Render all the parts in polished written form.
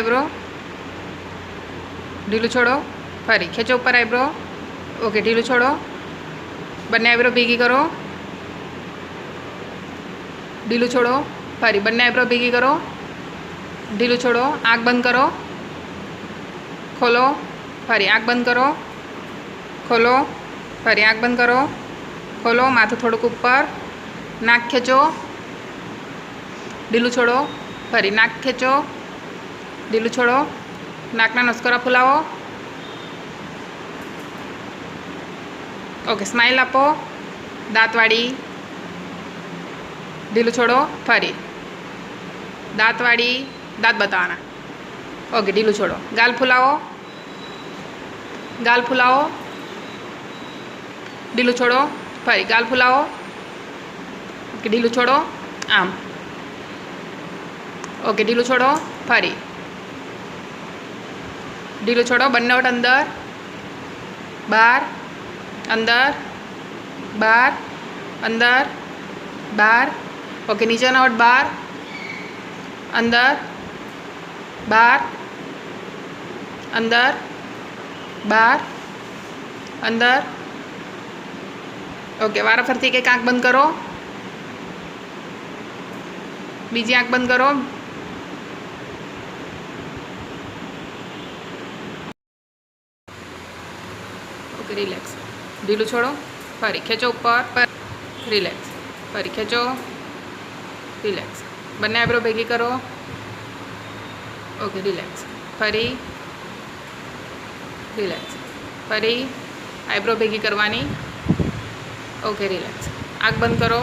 eyebrow, ढीलू छोड़ो, फरी खेचो ऊपर आईब्रो, ओके ढीलू छोड़ो, बने आईब्रो भीगी करो, ढीलू छोड़ो, फरी बने आईब्रो भीगी करो, ढीलू छोड़ो, आँख बंद करो, खोलो, फरी आँख बंद करो, खोलो, फरी आँख बंद करो, खोलो, माथुं थोड़ुंक ऊपर, नाक खेचो, ढीलू छोड़ो, फरी नाक खेचो, ढीलू छोड़ो, नाकना नस्करा फुलावो, ओके स्माइल आपो, दांतवाड़ी, ढीलू छोड़ो, फरी दांतवाड़ी, दांत बतावाना, ओके ढीलू छोड़ो, गाल फुलावो, गाल फुलावो, ढीलू छोड़ो, फरी गाल फुलावो, ओके ढीलू छोड़ो, आम, ओके ढीलू छोड़ो, फरी ढीलू छोड़ो, बने होठ अंदर बाहर, अंदर बाहर, अंदर बाहर, ओके नीचेना होठ बाहर, अंदर बाहर, अंदर बाहर, अंदर, ओके वारा फरती एक आँख बंद करो, बीजी आँख बंद करो, ओके रिलैक्स, ढीलू छोड़ो, फरी खेचो ऊपर, पर रिलैक्स, फरी खेचो, रिलैक्स, बने आईब्रो भेगी करो, ओके रिलैक्स, फरी रिलैक्स, फरी आईब्रो भेगी करवानी, ओके रिलैक्स, आँख बंद करो,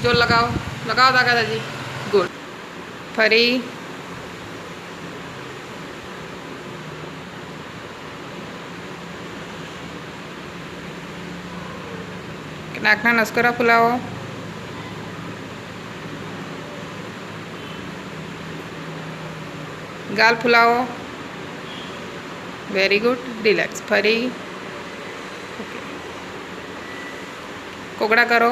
जोर लगाओ, लगाओ ताकत हजी, गुड, फरी नाकना नस्करा फुलावो, गाल फुलावो, वेरी गुड, रिलैक्स, फरी ओके कोगड़ा करो,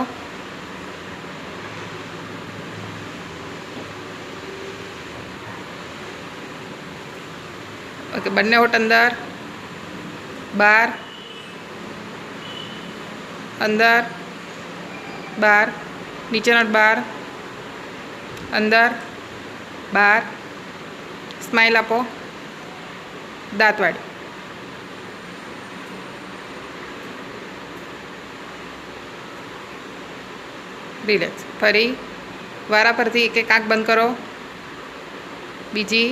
ओके बने होठ अंदर बाहर, अंदर बाहर, नीचे नोट बाहर, अंदर बाहर, स्माइल आपो, दांतवाड़ी, रिलैक्स, फरी वारा परथी एक एक आँख बंद करो, बीजी,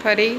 फरी